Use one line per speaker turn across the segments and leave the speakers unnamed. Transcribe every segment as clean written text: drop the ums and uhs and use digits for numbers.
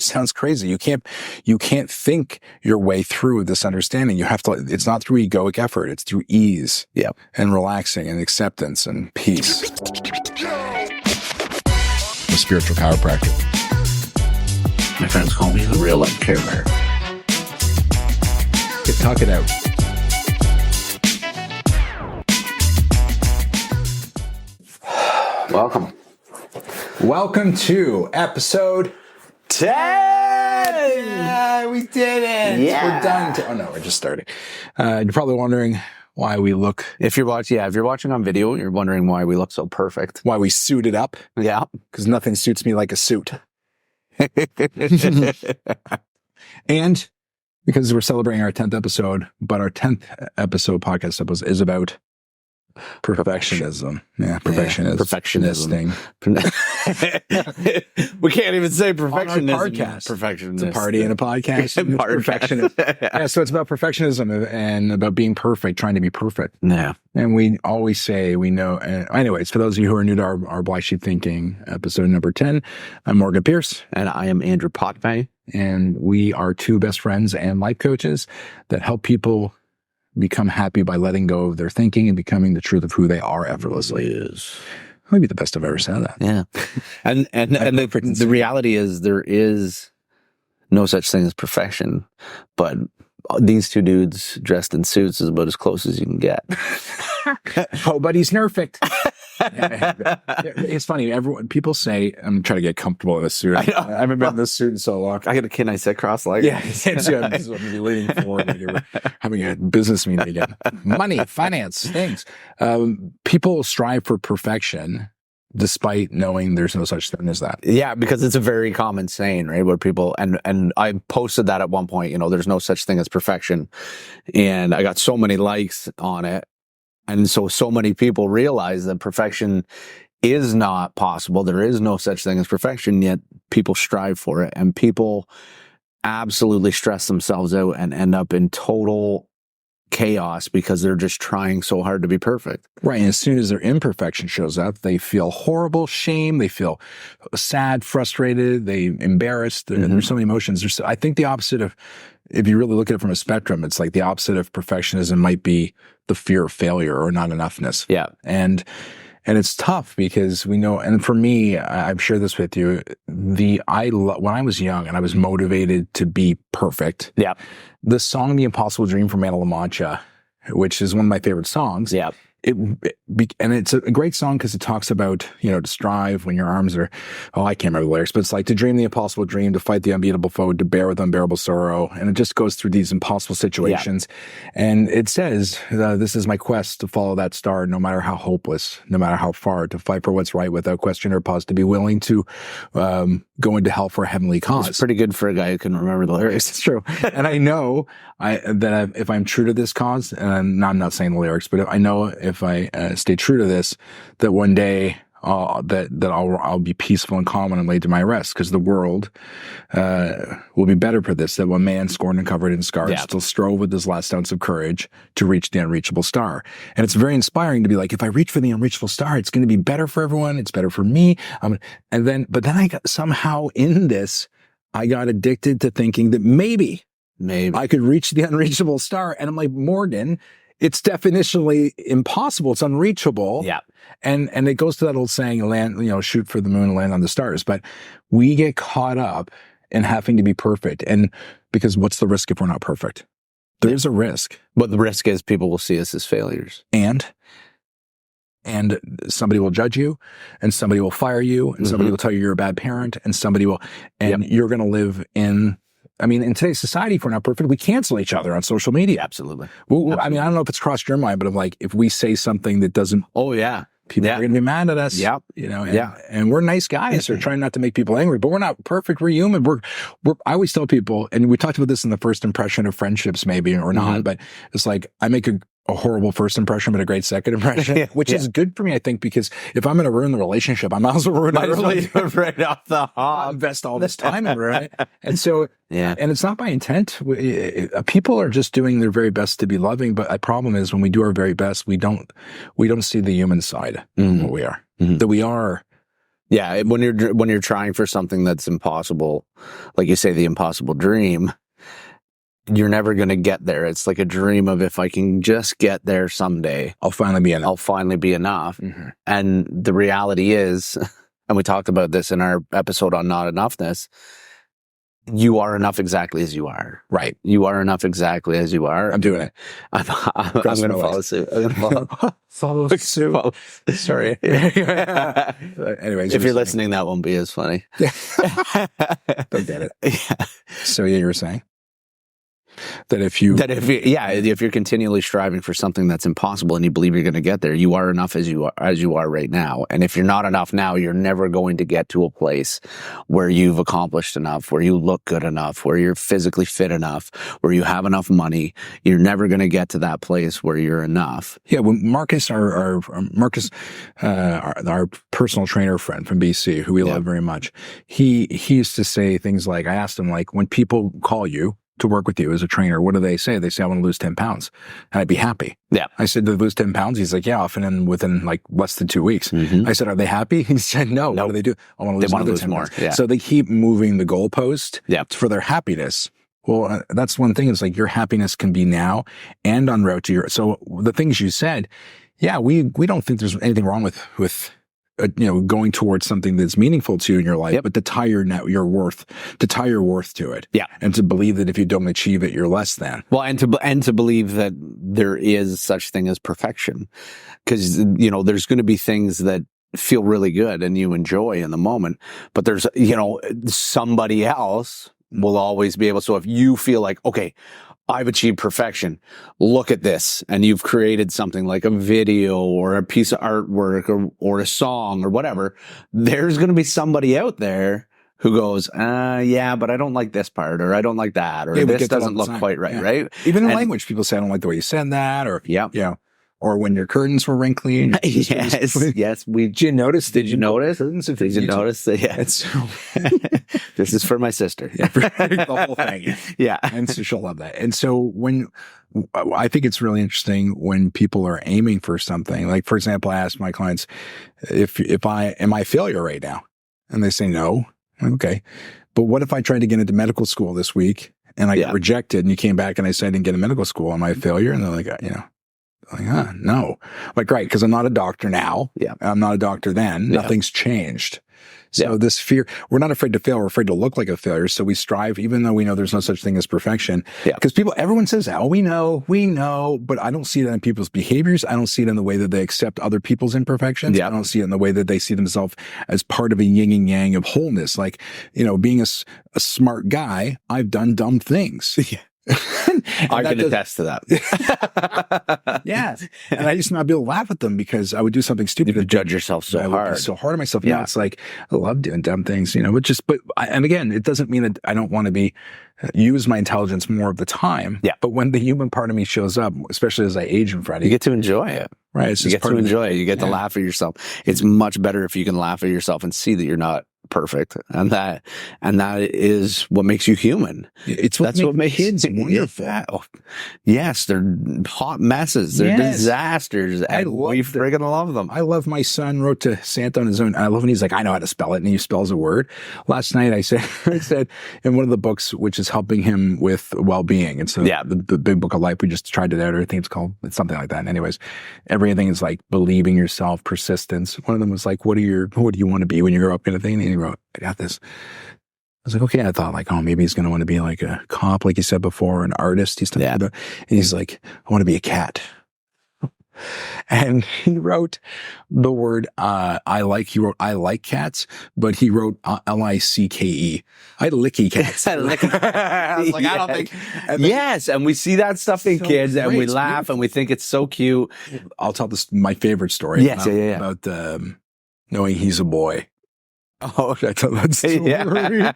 sounds crazy. You can't think your way through this understanding. You have to, it's not through egoic effort. It's through ease and relaxing and acceptance and peace. The spiritual chiropractor.
My friends call me the real life care bear.
Talk it out. Welcome to episode 10. Yeah, we did it.
Yeah.
We're done. Oh no, we're just starting. You're probably wondering why we look.
If you're watching on video, you're wondering why we look so perfect.
Why we suited up.
Yeah.
Because nothing suits me like a suit. And because we're celebrating our 10th episode, but our 10th podcast episode is about perfectionism. Yeah, perfectionism.
We can't even say perfectionism.
On our podcast.
Perfectionist.
It's a party and a podcast. Perfectionism. Yeah, so it's about perfectionism and about being perfect, trying to be perfect.
Yeah.
And we always say we know. Anyways, for those of you who are new to our Black Sheep Thinking episode number 10, I'm Morgan Pierce.
And I am Andrew Potvin.
And we are two best friends and life coaches that help people become happy by letting go of their thinking and becoming the truth of who they are effortlessly.
Yes.
Maybe the best I've ever said that.
Yeah. And the reality is there is no such thing as perfection, but these two dudes dressed in suits is about as close as you can get.
Oh, but he's perfect. It's funny. People say, I'm trying to get comfortable in this suit. I haven't been in this suit in so long.
I got a kid, I sit cross-legged.
Yeah, this is what I'm going to be leaning forward. We're having a business meeting again. Money, finance, things. People strive for perfection despite knowing there's no such thing as that.
Yeah, because it's a very common saying, right? Where people, and I posted that at one point, there's no such thing as perfection. And I got so many likes on it. And so many people realize that perfection is not possible. There is no such thing as perfection, yet people strive for it. And people absolutely stress themselves out and end up in total chaos because they're just trying so hard to be perfect.
Right. And as soon as their imperfection shows up, they feel horrible, shame, they feel sad, frustrated, they embarrassed. And there's so many emotions. I think the opposite of, if you really look at it from a spectrum, it's like the opposite of perfectionism might be the fear of failure or not enoughness.
Yeah.
And it's tough because we know, and for me, I've shared this with you, when I was young and I was motivated to be perfect.
Yeah.
The song "The Impossible Dream" from Anna La Mancha, which is one of my favorite songs.
Yeah.
And it's a great song because it talks about, to strive when your arms are, I can't remember the lyrics, but it's like to dream the impossible dream, to fight the unbeatable foe, to bear with unbearable sorrow. And it just goes through these impossible situations. Yeah. And it says, this is my quest to follow that star, no matter how hopeless, no matter how far, to fight for what's right without question or pause, to be willing to go into hell for a heavenly cause.
It's pretty good for a guy who can remember the lyrics.
It's true. And I know if I'm true to this cause, and I'm not saying the lyrics, but I know if I stay true to this, that one day that I'll be peaceful and calm when I'm laid to my rest, because the world will be better for this. That one man scorned and covered in scars still strove with his last ounce of courage to reach the unreachable star. And it's very inspiring to be like, if I reach for the unreachable star, it's going to be better for everyone. It's better for me. But then I got somehow in this, I got addicted to thinking that maybe I could reach the unreachable star. And I'm like, Morgan, it's definitionally impossible. It's unreachable.
Yeah.
And it goes to that old saying, shoot for the moon and land on the stars. But we get caught up in having to be perfect. And because what's the risk if we're not perfect? There's a risk.
But the risk is people will see us as failures.
And somebody will judge you, and somebody will fire you, and somebody will tell you you're a bad parent, and you're going to live in today's society, if we're not perfect, we cancel each other on social media.
Absolutely.
I don't know if it's crossed your mind, but I'm like, if we say something that doesn't, people are going to be mad at us.
Yeah.
And we're nice guys. We're trying not to make people angry, but we're not perfect. We're human. I always tell people, and we talked about this in the first impression of friendships, maybe or not, but it's like, I make a horrible first impression, but a great second impression, which is good for me, I think, because if I'm going to ruin the relationship, I might as well ruin it early.
Right off the hop.
Invest all this time in it, right? And so, and it's not by intent. People are just doing their very best to be loving, but the problem is when we do our very best, we don't see the human side of what we are. That we are
Yeah, when you're trying for something that's impossible, like you say, the impossible dream, you're never going to get there. It's like a dream of, if I can just get there someday,
I'll finally be enough.
I'll finally be enough.
Mm-hmm.
And the reality is, and we talked about this in our episode on not enoughness, you are enough exactly as you are.
Right.
You are enough exactly as you are.
I'm doing it.
I'm going to follow suit. I'm going to
follow suit. Sorry. Anyways,
if you're listening, that won't be as funny.
Don't get it.
Yeah.
So you were saying that if
you're continually striving for something that's impossible and you believe you're going to get there, you are enough as you are right now. And if you're not enough now, you're never going to get to a place where you've accomplished enough, where you look good enough, where you're physically fit enough, where you have enough money. You're never going to get to that place where you're enough.
Yeah, when Marcus, our personal trainer friend from BC, who we love very much, he used to say things like, I asked him, like, when people call you to work with you as a trainer, what do they say? They say, I want to lose 10 pounds. And I'd be happy.
Yeah.
I said, to lose 10 pounds? He's like, yeah, often and within like less than 2 weeks.
Mm-hmm.
I said, are they happy? He said, no. What do they do? I want to lose another 10
more.
pounds.
Yeah.
So they keep moving the goalpost for their happiness. Well, that's one thing. Is like your happiness can be now and en route to your, so the things you said, yeah, we don't think there's anything wrong with going towards something that's meaningful to you in your life, but to tie your worth to it. Yeah. And to believe that if you don't achieve it, you're less than.
Well, and to believe that there is such thing as perfection. Because, there's going to be things that feel really good and you enjoy in the moment, but there's, somebody else will always be able. So if you feel like, okay, I've achieved perfection, look at this, and you've created something like a video or a piece of artwork or a song or whatever, there's going to be somebody out there who goes, yeah, but I don't like this part, or I don't like that, or this doesn't look quite right, right?
Even in language, people say, I don't like the way you said that, or, or when your curtains were wrinkly. And
yes. Did you notice? Did you notice? Did you notice that? Yeah. This is for my sister.
Yeah, for the whole thing.
Yeah.
And so she'll love that. And so I think it's really interesting when people are aiming for something. Like, for example, I ask my clients, am I a failure right now? And they say no. Okay. But what if I tried to get into medical school this week and I got rejected, and you came back and I said I didn't get into medical school? Am I a failure? And they're like, no. I'm like, right, because I'm not a doctor now. Yeah. I'm not a doctor then. Yeah. Nothing's changed. So this fear, we're not afraid to fail. We're afraid to look like a failure. So we strive, even though we know there's no such thing as perfection. Yeah. Because everyone says that, we know, but I don't see it in people's behaviors. I don't see it in the way that they accept other people's imperfections. Yeah. I don't see it in the way that they see themselves as part of a yin and yang of wholeness. Like, being a smart guy, I've done dumb things. Yeah.
I can attest to that.
Yes. And I used to not be able to laugh at them because I would do something stupid.
You judge yourself so hard.
I would be so hard on myself. Yeah. Now it's like, I love doing dumb things, and again, it doesn't mean that I don't want to use my intelligence more of the time. Yeah. But when the human part of me shows up, especially as I age in front of
you get to enjoy it.
Right.
You get to enjoy it. You get to laugh at yourself. It's much better if you can laugh at yourself and see that you're not perfect, and that is what makes you human. That's what makes kids wonderful. Yes, they're hot messes. They're disasters. We friggin' love them.
I love my son wrote to Santa on his own. I love when he's like, I know how to spell it, and he spells a word. Last night I said in one of the books which is helping him with well-being. And so the Big Book of Life, we just tried it out. I think it's something like that. And anyways, everything is like believing yourself, persistence. One of them was like, what do you want to be when you grow up, kind of thing. And he wrote, I got this. I was like, okay. I thought like, oh, maybe he's going to want to be like a cop, like you said before, an artist. And he's like, I want to be a cat. And he wrote the word, I like cats, but he wrote L-I-C-K-E. I licky cats. I was like, I don't think.
Yes. And we see that stuff in kids and we laugh and we think it's so cute.
I'll tell my favorite story.
Yes.
About knowing he's a boy.
Oh,
Should I tell that story?
yeah.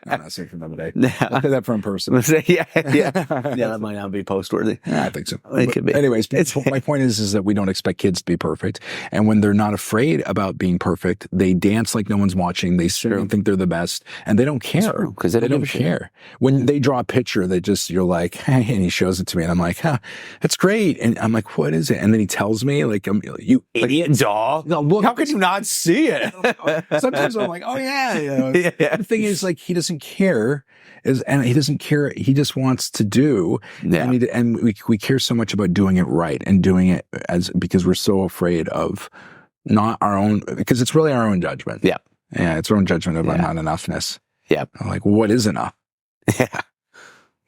I'm not saying for another day.
Yeah.
I'll say that for in person.
yeah, that might not be post worthy.
Yeah, I think so.
It could be.
Anyways, my point is that we don't expect kids to be perfect. And when they're not afraid about being perfect, they dance like no one's watching. They certainly think they're the best, and they don't care
because they don't
care. When they draw a picture, you're like, hey, and he shows it to me, and I'm like, huh, that's great. And I'm like, what is it? And then he tells me, like, you idiot.
Dog.
No, look,
how could you not see it?
Sometimes I'm like, oh yeah. The thing is, like, he doesn't care. And he doesn't care. He just wants to do.
Yeah.
And we care so much about doing it right and doing it because we're so afraid of not our own, because it's really our own judgment.
Yeah.
Yeah. It's our own judgment of not enoughness.
Yeah.
I'm like, what is enough?
Yeah.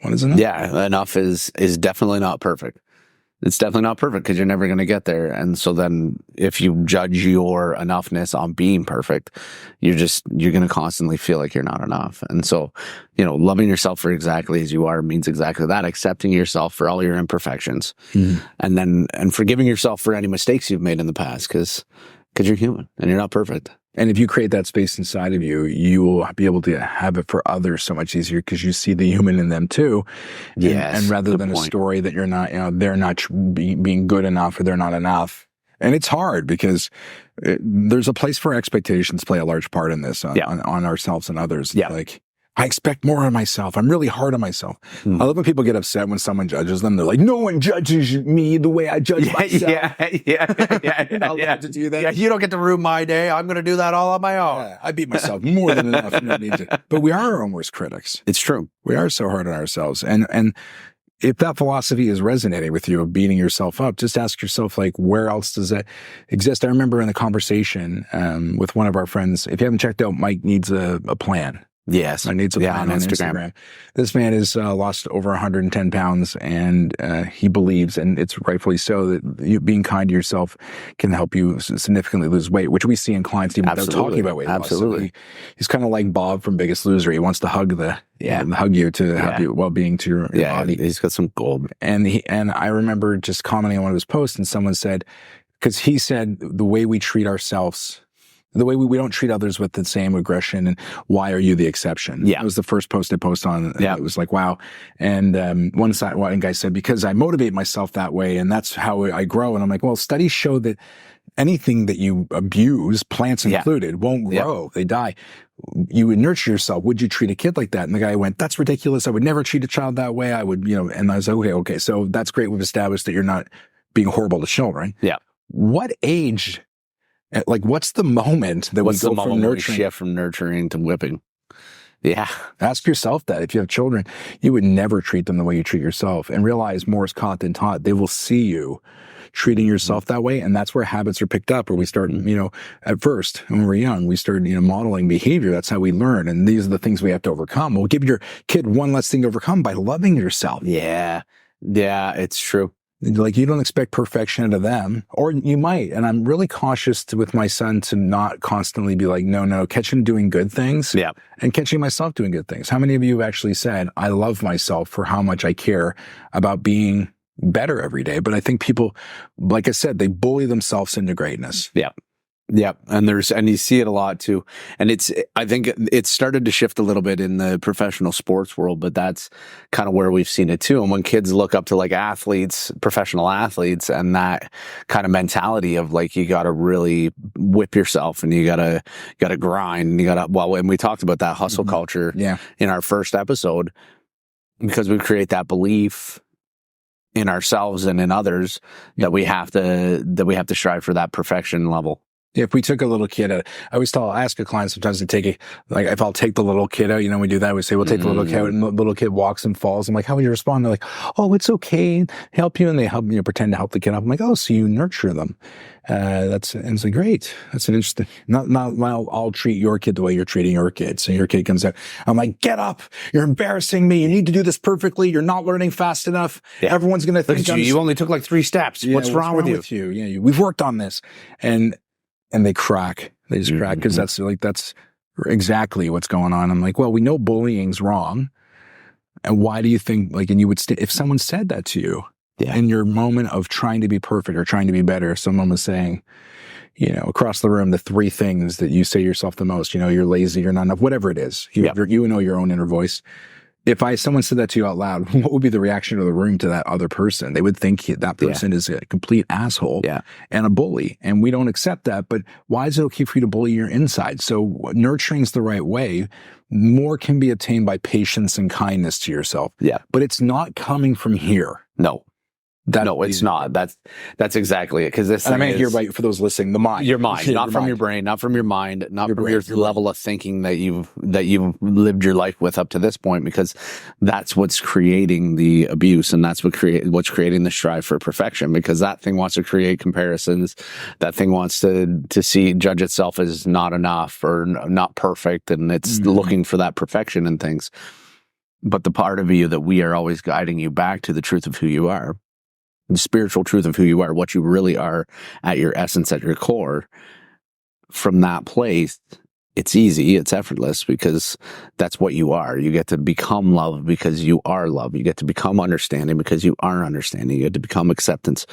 What is enough?
Yeah. Enough is definitely not perfect. It's definitely not perfect because you're never going to get there. And so then if you judge your enoughness on being perfect, you're going to constantly feel like you're not enough. And so, loving yourself for exactly as you are means exactly that, accepting yourself for all your imperfections and forgiving yourself for any mistakes you've made in the past because you're human and you're not perfect.
And if you create that space inside of you, you will be able to have it for others so much easier because you see the human in them too.
Yes,
and rather than a story that you're not, they're not being good enough or they're not enough. And it's hard because there's a place for expectations play a large part in this on ourselves and others.
Yeah.
Like, I expect more of myself. I'm really hard on myself. I love when people get upset when someone judges them. They're like, no one judges me the way I judge myself.
You're not allowed to do that. Yeah, you don't get to ruin my day. I'm going to do that all on my own.
Yeah, I beat myself more than enough. You don't need to. But we are our own worst critics.
It's true.
We are so hard on ourselves. And if that philosophy is resonating with you of beating yourself up, just ask yourself, like, where else does that exist? I remember in the conversation with one of our friends, if you haven't checked out Mike Needs a Plan.
Yes.
I need to plan on Instagram. This man has lost over 110 pounds and he believes, and it's rightfully so, that being kind to yourself can help you significantly lose weight, which we see in clients even without talking about weight loss.
Absolutely.
So he's kind of like Bob from Biggest Loser. He wants to hug hug you to help you well-being to your body.
He's got some gold.
And I remember just commenting on one of his posts, and someone said, because he said the way we treat ourselves, the way we don't treat others with the same aggression, and why are you the exception?
Yeah.
That was the first post I posted on.
Yeah.
It was like, wow. And one guy said, because I motivate myself that way and that's how I grow. And I'm like, well, studies show that anything that you abuse, plants included, won't grow. They die. You would nurture yourself. Would you treat a kid like that? And the guy went, that's ridiculous. I would never treat a child that way. I would, and I was like, okay. So that's great. We've established that you're not being horrible to children.
Yeah.
What age, like, what's the moment that we go from nurturing?
Shift from nurturing to whipping? Yeah.
Ask yourself that. If you have children, you would never treat them the way you treat yourself, and realize more is caught than taught. They will see you treating yourself that way. And that's where habits are picked up, where we start, at first, when we're young, we start, modeling behavior. That's how we learn. And these are the things we have to overcome. We'll give your kid one less thing to overcome by loving yourself.
Yeah. Yeah, it's true.
Like, you don't expect perfection out of them, or you might. And I'm really cautious with my son to not constantly be like, no, catch him doing good things.
Yeah.
And catching myself doing good things. How many of you have actually said, I love myself for how much I care about being better every day? But I think people, like I said, they bully themselves into greatness.
Yeah. Yeah. And you see it a lot too. And I think it's started to shift a little bit in the professional sports world, but that's kind of where we've seen it too. And when kids look up to like professional athletes, and that kind of mentality of like, you got to really whip yourself and you got to grind and and we talked about that hustle culture in our first episode, because we create that belief in ourselves and in others that we have to strive for that perfection level.
If we took a little kid out, I ask a client sometimes to take if I'll take the little kid out, we do that. We say, we'll take the little kid out, and the little kid walks and falls. I'm like, how would you respond? They're like, oh, it's okay. Help you. And they help pretend to help the kid up. I'm like, oh, so you nurture them. And it's like, great. That's an interesting, not I'll treat your kid the way you're treating your kid. So your kid comes out. I'm like, get up. You're embarrassing me. You need to do this perfectly. You're not learning fast enough. Yeah. Everyone's going to think
you only took like 3 steps. What's wrong with you?
Yeah. We've worked on this. And they crack. They just crack because that's exactly what's going on. I'm like, well, we know bullying's wrong. And why do you think, and you would if someone said that to you,
Yeah.
In your moment of trying to be perfect or trying to be better, if someone was saying, across the room, the 3 things that you say to yourself the most, you're lazy, you're not enough, whatever it is, you know your own inner voice. If someone said that to you out loud, what would be the reaction of the room to that other person? They would think that person is a complete asshole and a bully. And we don't accept that. But why is it okay for you to bully your inside? So nurturing's the right way. More can be obtained by patience and kindness to yourself.
Yeah.
But it's not coming from here.
No. No, it's not. That's exactly it. Because this,
and I mean, here, for those listening, the mind,
your mind, not from your brain, not from your mind, not from your level of thinking that you've lived your life with up to this point. Because that's what's creating the abuse, and that's what's creating the strive for perfection. Because that thing wants to create comparisons. That thing wants to judge itself as not enough or not perfect, and it's looking for that perfection in things. But the part of you that we are always guiding you back to the truth of who you are. The spiritual truth of who you are, what you really are at your essence, at your core, from that place, it's easy, it's effortless, because that's what you are. You get to become love because you are love. You get to become understanding because you are understanding. You get to become acceptance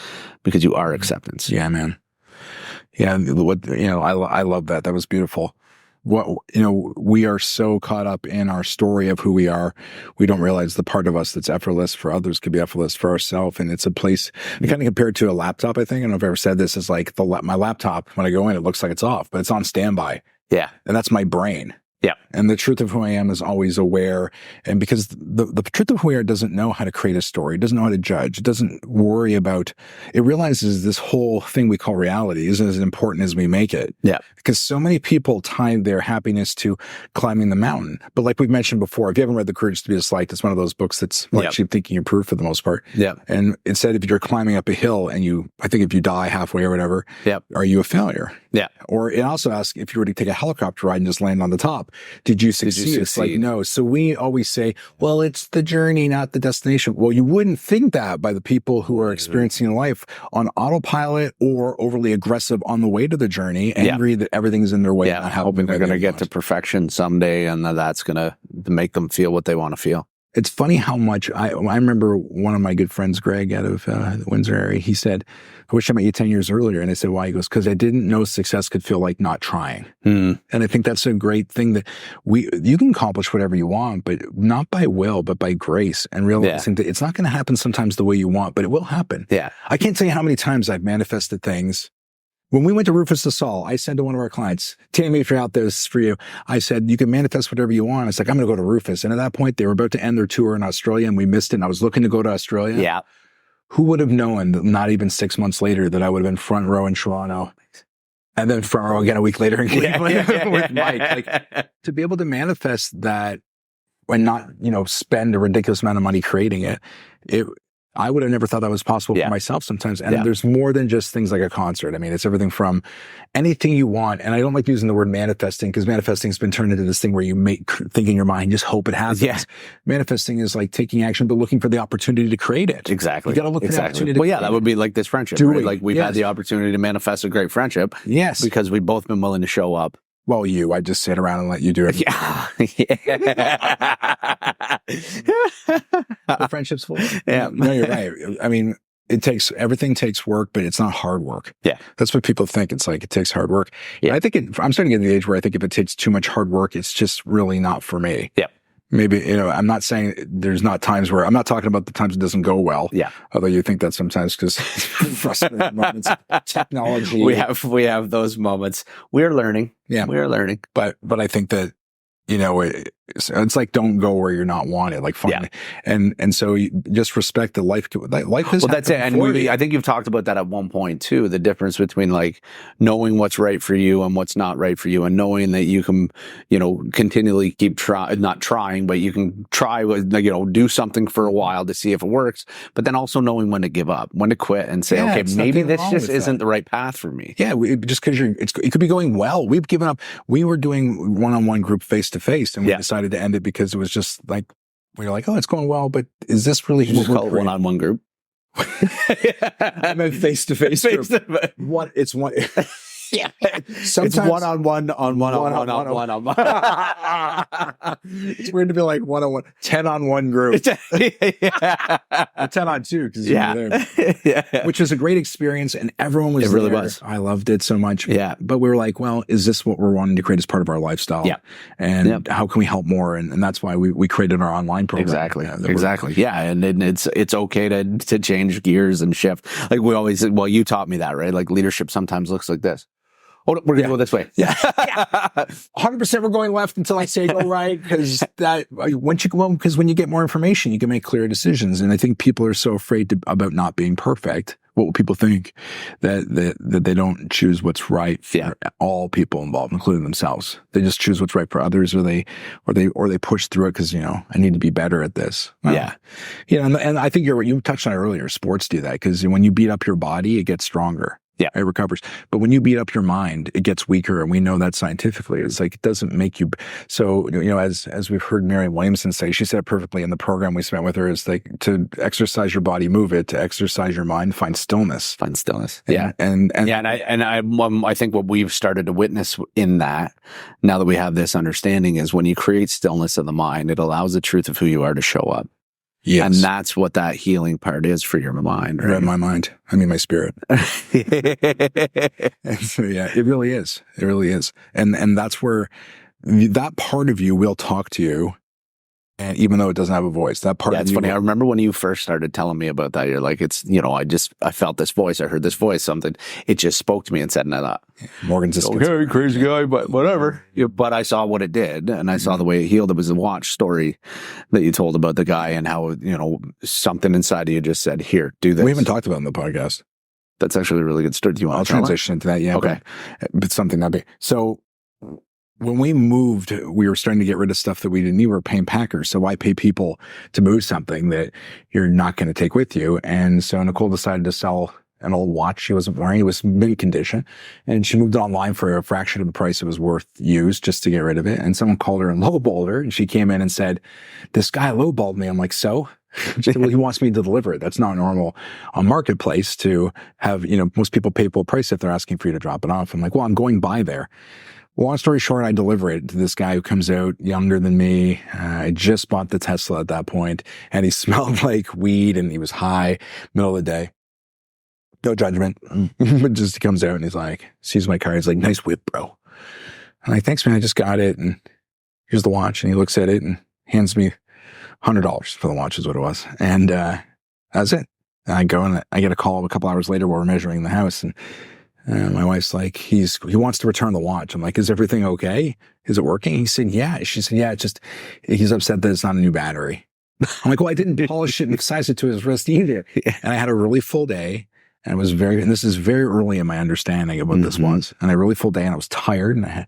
because you are acceptance.
Yeah, man. Yeah, I love that. That was beautiful. We are so caught up in our story of who we are, we don't realize the part of us that's effortless for others could be effortless for ourselves. And it's a place, I kind of compare it to a laptop, I think. I don't know if I've ever said this, is like my laptop, when I go in, it looks like it's off, but it's on standby.
Yeah.
And that's my brain.
Yeah.
And the truth of who I am is always aware. And because the truth of who we are doesn't know how to create a story, it doesn't know how to judge, it doesn't worry about, it realizes this whole thing we call reality isn't as important as we make it.
Yeah.
Because so many people tie their happiness to climbing the mountain. But like we've mentioned before, if you haven't read The Courage to be Disliked, it's one of those books that's actually thinking you're proof for the most part.
Yeah.
And it said if you're climbing up a hill and I think if you die halfway or whatever, are you a failure?
Yeah.
Or it also asks if you were to take a helicopter ride and just land on the top, did you succeed? It's like, no. So we always say, well, it's the journey, not the destination. Well, you wouldn't think that by the people who are experiencing life on autopilot or overly aggressive on the way to the journey, angry that everything's in their way.
Yeah, hoping they're going to get to perfection someday, and that's going to make them feel what they want to feel.
It's funny how much I remember one of my good friends, Greg, out of the Windsor area, he said, I wish I met you 10 years earlier. And I said, why? He goes, because I didn't know success could feel like not trying. And I think that's a great thing that you can accomplish whatever you want, but not by will, but by grace, and realizing that it's not going to happen sometimes the way you want, but it will happen.
Yeah.
I can't tell you how many times I've manifested things. When we went to Rufus LaSalle, I said to one of our clients, Tammy, if you're out there, this is for you. I said, you can manifest whatever you want. It's like, I'm going to go to Rufus. And at that point, they were about to end their tour in Australia, and we missed it. And I was looking to go to Australia.
Yeah.
Who would have known that not even 6 months later that I would have been front row in Toronto, and then front row again a week later in Cleveland with Mike. Like, to be able to manifest that and not, spend a ridiculous amount of money creating it, I would have never thought that was possible for myself sometimes. And there's more than just things like a concert. I mean, it's everything from anything you want. And I don't like using the word manifesting, because manifesting has been turned into this thing where you think in your mind, just hope it happens. Yeah. Manifesting is like taking action, but looking for the opportunity to create it.
Exactly.
You got to look for the opportunity.
Well, that would be like this friendship, right? Like we've had the opportunity to manifest a great friendship.
Yes.
Because we've both been willing to show up.
Well, I just sit around and let you do it.
Yeah.
The friendship's full.
Yeah.
No, you're right. I mean, everything takes work, but it's not hard work.
Yeah.
That's what people think. It's like, it takes hard work. Yeah. I think I'm starting to get to the age where I think if it takes too much hard work, it's just really not for me.
Yeah.
Maybe, I'm not saying there's not times where I'm not talking about the times it doesn't go well.
Yeah.
Although you think that sometimes because frustrating moments, technology.
We have those moments. We're learning.
Yeah.
We're learning.
But I think that, it's like, don't go where you're not wanted. Like, fine. Yeah. And so you just respect the life is.
Well, that's it. And I think you've talked about that at one point too, the difference between like knowing what's right for you and what's not right for you, and knowing that you can, continually keep not trying, but you can try with, do something for a while to see if it works, but then also knowing when to give up, when to quit and say, okay, maybe this just isn't the right path for me.
Yeah. Just because it could be going well. We've given up. We were doing one-on-one group face-to-face, and we decided to end it because it was just like, we were like, oh, it's going well, but is this really
what we're call it one-on-one group?
I meant face-to-face group. What? It's one.
Yeah. It's one-on-one on one.
It's weird to be like 1-on-1, 10-on-1 group.
Yeah.
Or 10-on-2 because
Yeah.
you were there.
Yeah.
Which was a great experience, and everyone was
It really
there.
was.
I loved it so much.
Yeah.
But we were like, well, is this what we're wanting to create as part of our lifestyle?
Yeah.
And how can we help more? And that's why we created our online program.
Exactly. Yeah. And it's okay to change gears and shift. Like we always, well, you taught me that, right? Like leadership sometimes looks like this. Oh, we're going to go this way.
Yeah. 100% we're going left until I say go right. Because when you get more information, you can make clearer decisions. And I think people are so afraid about not being perfect. What will people think that they don't choose what's right for all people involved, including themselves? They just choose what's right for others, or they push through it because I need to be better at this.
Yeah,
and I think you touched on it earlier. Sports do that because when you beat up your body, it gets stronger.
Yeah,
it recovers. But when you beat up your mind, it gets weaker, and we know that scientifically. It's like it doesn't make you. So as we've heard Marianne Williamson say, she said it perfectly in the program we spent with her. Is like to exercise your body, move it. To exercise your mind, find stillness.
Yeah, and I think what we've started to witness in that now that we have this understanding is when you create stillness of the mind, it allows the truth of who you are to show up.
Yes.
And that's what that healing part is for your mind, right?
My mind. I mean, my spirit. And so, yeah, it really is. It really is. And that's where that part of you will talk to you. And even though it doesn't have a voice, that part of you.
It's funny. I remember when you first started telling me about that, you're like, I felt this voice. I heard this voice, something. It just spoke to me and said, and I thought,
Morgan's just
okay, crazy guy, but whatever. But I saw what it did, and I saw the way it healed. It was a watch story that you told about the guy and how, something inside of you just said, here, do this.
We haven't talked about it in the podcast.
That's actually a really good story. Do you want to
transition into that? Yeah.
Okay.
But something that big. So, when we moved, we were starting to get rid of stuff that we didn't need. We were paying packers. So why pay people to move something that you're not going to take with you? And so Nicole decided to sell an old watch she wasn't wearing. It was mint condition. And she moved it online for a fraction of the price it was worth used just to get rid of it. And someone called her and lowballed her. And she came in and said, this guy lowballed me. I'm like, so? She said, well, he wants me to deliver it. That's not normal on marketplace to have, most people pay full price if they're asking for you to drop it off. I'm like, well, I'm going by there. Long story short, I deliver it to this guy who comes out younger than me. I just bought the Tesla at that point, and he smelled like weed, and he was high, middle of the day. No judgment. But just he comes out, and he's like, sees my car. He's like, nice whip, bro. I'm like, thanks, man. I just got it, and here's the watch. And he looks at it and hands me $100 for the watch is what it was. And that's it. And I go, and I get a call a couple hours later while we're measuring the house, and my wife's like, he wants to return the watch. I'm like, is everything okay? Is it working? He said, yeah. She said, yeah, he's upset that it's not a new battery. I'm like, well, I didn't polish it and size it to his wrist either. And I had a really full day, and and this is very early in my understanding of what this was. And a really full day, and I was tired, and I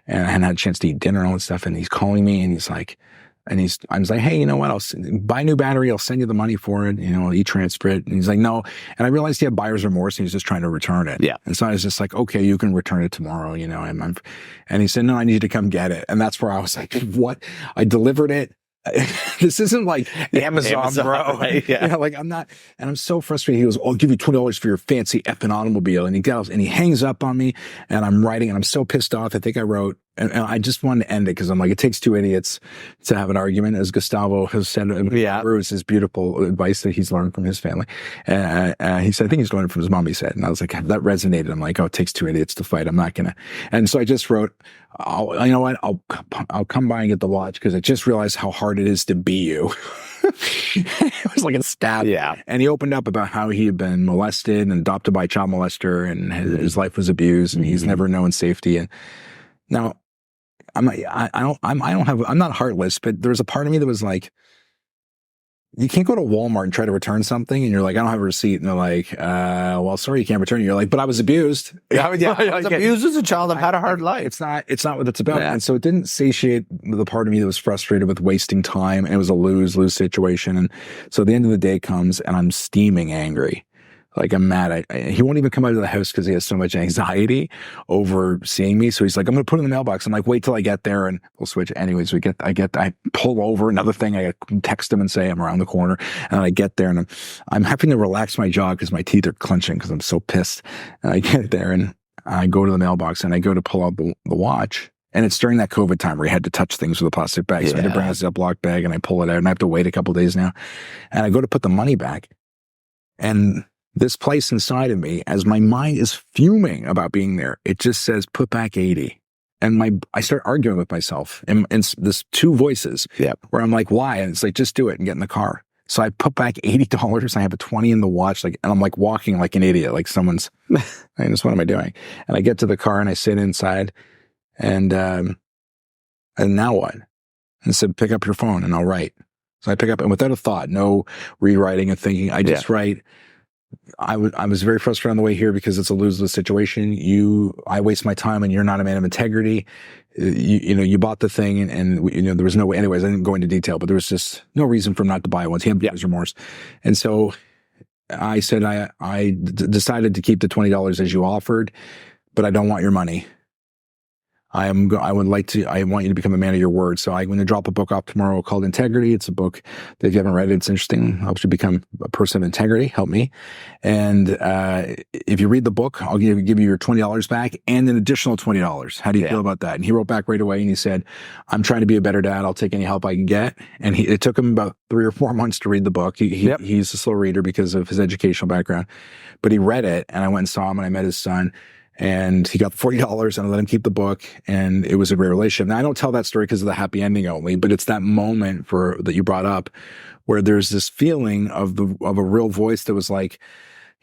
hadn't had a chance to eat dinner and all that stuff. And he's calling me, and he's like, I was like, hey, you know what? I'll buy a new battery. I'll send you the money for it. I'll e-transfer it. And he's like, no. And I realized he had buyer's remorse, and he's just trying to return it. Yeah. And so I was just like, okay, you can return it tomorrow. And he said, no, I need you to come get it. And that's where I was like, what? I delivered it. This isn't like Amazon, bro. Right? Yeah. I'm not, and I'm so frustrated. He goes, I'll give you $20 for your fancy effing automobile. And he hangs up on me, and I'm writing, and I'm so pissed off. I think I wrote, and I just wanted to end it because I'm like, it takes two idiots to have an argument, as Gustavo has said. It was his beautiful advice that he's learned from his family. He said, I think he's learned from his mom, he said. And I was like, that resonated. I'm like, oh, it takes two idiots to fight. I'm not going to. And so I just wrote, you know what? I'll come by and get the watch because I just realized how hard it is to be you. It was like a stab. Yeah. And he opened up about how he had been molested and adopted by a child molester, and his life was abused, and he's never known safety. And now, I'm not heartless, but there's a part of me that was like, you can't go to Walmart and try to return something, and you're like, I don't have a receipt. And they're like, well, sorry, you can't return it. You're like, but I was abused.
I was abused as a child. I've had a hard life.
It's not what it's about. Yeah. And so it didn't satiate the part of me that was frustrated with wasting time. And it was a lose-lose situation. And so the end of the day comes, and I'm steaming angry. Like, I'm mad. He won't even come out of the house because he has so much anxiety over seeing me. So he's like, I'm going to put it in the mailbox. I'm like, wait till I get there and we'll switch. Anyways, I pull over. Another thing, I text him and say I'm around the corner. And I get there, and I'm having to relax my jaw because my teeth are clenching because I'm so pissed. And I get there, and I go to the mailbox and I go to pull out the watch. And it's during that COVID time where you had to touch things with a plastic bag. So I had to bring a Ziploc bag and I pull it out and I have to wait a couple of days now. And I go to put the money back. And this place inside of me, as my mind is fuming about being there, it just says, put back 80. And I start arguing with myself and this two voices where I'm like, why? And it's like, just do it and get in the car. So I put back $80. I have a 20 in the watch, and I'm like walking like an idiot, like someone's, I just, what am I doing? And I get to the car and I sit inside and now what? And said, pick up your phone and I'll write. So I pick up and without a thought, no rewriting and thinking, I just write. I was very frustrated on the way here because it's a lose-lose situation. I waste my time and you're not a man of integrity. You bought the thing and there was no way. Anyways, I didn't go into detail, but there was just no reason for him not to buy it once. He had buyer's remorse. And so I said, I decided to keep the $20 as you offered, but I don't want your money. I want you to become a man of your word. So I'm going to drop a book off tomorrow called Integrity. It's a book that if you haven't read it, it's interesting. Helps you become a person of integrity. Help me. And if you read the book, I'll give you your $20 back and an additional $20. How do you feel about that? And he wrote back right away and he said, I'm trying to be a better dad. I'll take any help I can get. And it took him about 3 or 4 months to read the book. He's a slow reader because of his educational background, but he read it and I went and saw him and I met his son. And he got the $40 and I let him keep the book and it was a great relationship. Now I don't tell that story because of the happy ending only, but it's that moment that you brought up where there's this feeling of a real voice that was like,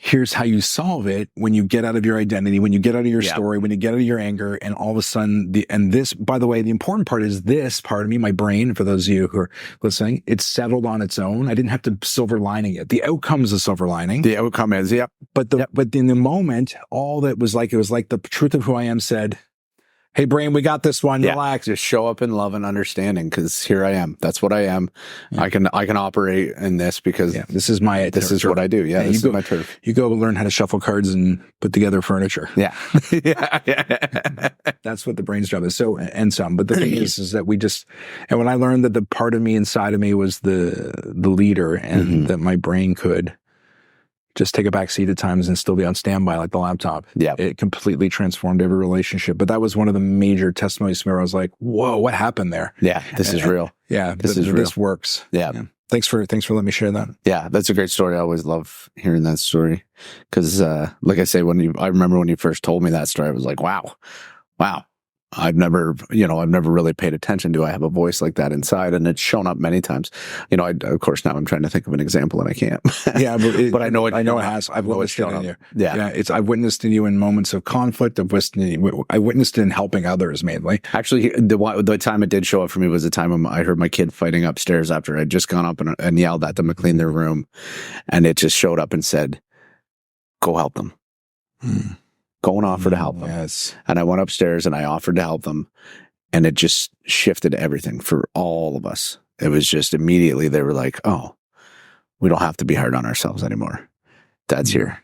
here's how you solve it when you get out of your identity, when you get out of your story, when you get out of your anger, and all of a sudden, this, by the way, the important part is this part of me, my brain, for those of you who are listening, it's settled on its own. I didn't have to silver lining it. The outcome is a silver lining.
The outcome is,
But in the moment, all that was like, it was like the truth of who I am said, hey, brain, we got this one. Relax.
Just show up in love and understanding because here I am. That's what I am. Yeah. I can operate in this because
this is my
this is what I do. Yeah, this is my turf.
You go learn how to shuffle cards and put together furniture.
Yeah.
That's what the brain's job is. So, and some. But the thing is that and when I learned that the part of me inside of me was the leader and that my brain could just take a back seat at times and still be on standby like the laptop.
Yeah.
It completely transformed every relationship. But that was one of the major testimonies where I was like, whoa, what happened there?
Yeah. This is real.
Yeah. This works.
Yeah.
Thanks for letting me share that.
Yeah. That's a great story. I always love hearing that story. Cause, like I say, I remember when you first told me that story, I was like, wow. I've never really paid attention to. I have a voice like that inside, and it's shown up many times. Of course, now I'm trying to think of an example, and I can't.
Yeah,
but I know it.
I know it has. I've witnessed it in you.
Yeah.
I've witnessed in you in moments of conflict. I witnessed it in helping others mainly.
Actually, the time it did show up for me was the time when I heard my kid fighting upstairs after I'd just gone up and yelled at them to clean their room, and it just showed up and said, "Go help them." Go and offer to help them.
Yes.
And I went upstairs and I offered to help them. And it just shifted everything for all of us. It was just immediately they were like, oh, we don't have to be hard on ourselves anymore. Dad's here.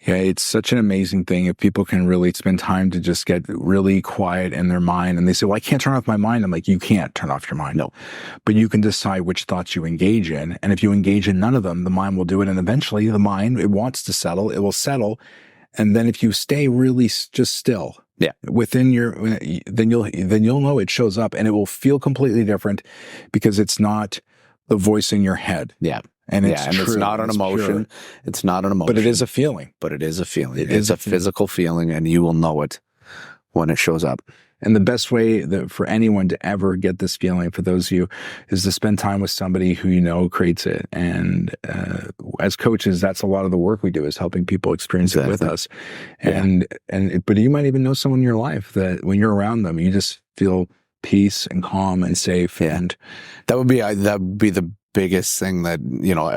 Yeah, it's such an amazing thing if people can really spend time to just get really quiet in their mind. And they say, well, I can't turn off my mind. I'm like, you can't turn off your mind.
No.
But you can decide which thoughts you engage in. And if you engage in none of them, the mind will do it. And eventually the mind, it wants to settle. It will settle. And then if you stay really just still, within then you'll know it shows up and it will feel completely different because it's not the voice in your head.
Yeah.
And it's
it's not an emotion.
Pure.
It's not an emotion.
But it is a feeling.
It's a physical feeling and you will know it when it shows up.
And the best way for anyone to ever get this feeling, for those of you, is to spend time with somebody who creates it. And as coaches, that's a lot of the work we do, is helping people experience it with us. But you might even know someone in your life that when you're around them, you just feel peace and calm and safe.
Yeah.
And
that would be the biggest thing that,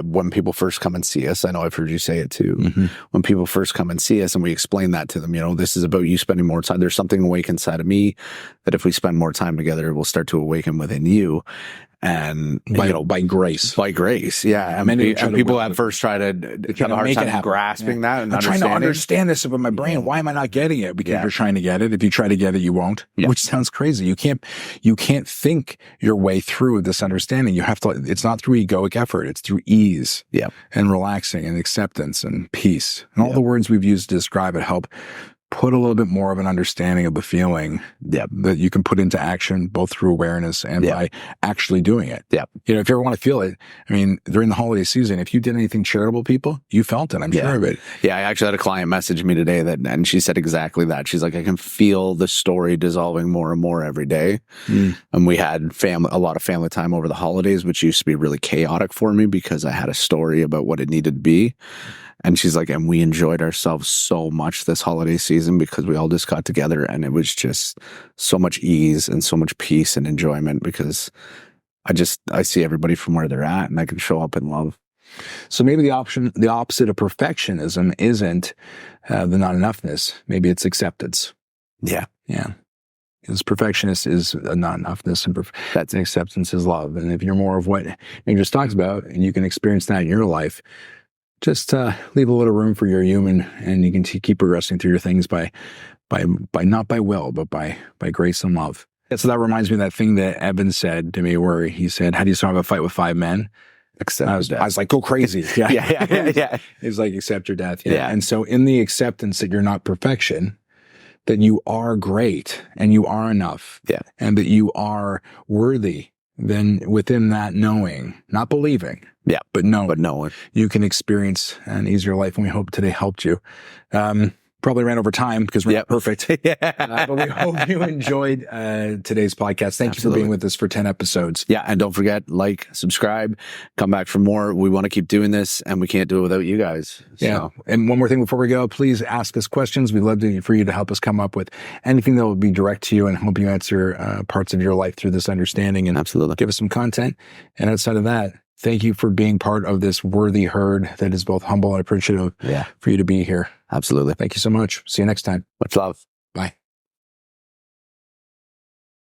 when people first come and see us, I know I've heard you say it too. When people first come and see us and we explain that to them, this is about you spending more time. There's something awake inside of me that if we spend more time together, it will start to awaken within you. And
by grace.
Yeah. And people at first try to have a hard time grasping that and
I'm trying to understand this with my brain. Why am I not getting it? Because you're trying to get it. If you try to get it, you won't. Which sounds crazy. You can't think your way through this understanding. You have to. It's not through egoic effort. It's through ease. And relaxing and acceptance and peace and all the words we've used to describe it help put a little bit more of an understanding of the feeling that you can put into action, both through awareness and by actually doing it. You know, if you ever want to feel it, I mean, during the holiday season, if you did anything charitable, people, you felt it. I'm sure of it.
Yeah, I actually had a client message me today and she said exactly that. She's like, I can feel the story dissolving more and more every day. And we had a lot of family time over the holidays, which used to be really chaotic for me because I had a story about what it needed to be. And she's like, and we enjoyed ourselves so much this holiday season because we all just got together and it was just so much ease and so much peace and enjoyment because I see everybody from where they're at and I can show up in love.
So maybe the opposite of perfectionism isn't the not enoughness. Maybe it's acceptance.
Yeah.
Because perfectionist is a not enoughness and that's an acceptance is love. And if you're more of what Andrew just talks about and you can experience that in your life, just leave a little room for your human, and you can keep progressing through your things by not by will, but by grace and love. Yeah, so that reminds me of that thing that Eben said to me, where he said, "How do you survive a fight with 5 men?" I was like, "Go crazy!"
Yeah.
It's like accept your death. And so in the acceptance that you're not perfection, that you are great and you are enough, and that you are worthy. Then within that knowing, not believing, but knowing, you can experience an easier life. And we hope today helped you. Probably ran over time because we're not perfect. But we hope you enjoyed today's podcast. Thank you for being with us for 10 episodes.
Yeah. And don't forget, like, subscribe, come back for more. We want to keep doing this and we can't do it without you guys. So.
And one more thing before we go, please ask us questions. We'd love for you to help us come up with anything that will be direct to you and help you answer parts of your life through this understanding, and give us some content. And outside of that, thank you for being part of this worthy herd that is both humble and appreciative for you to be here.
Absolutely.
Thank you so much. See you next time.
Much love.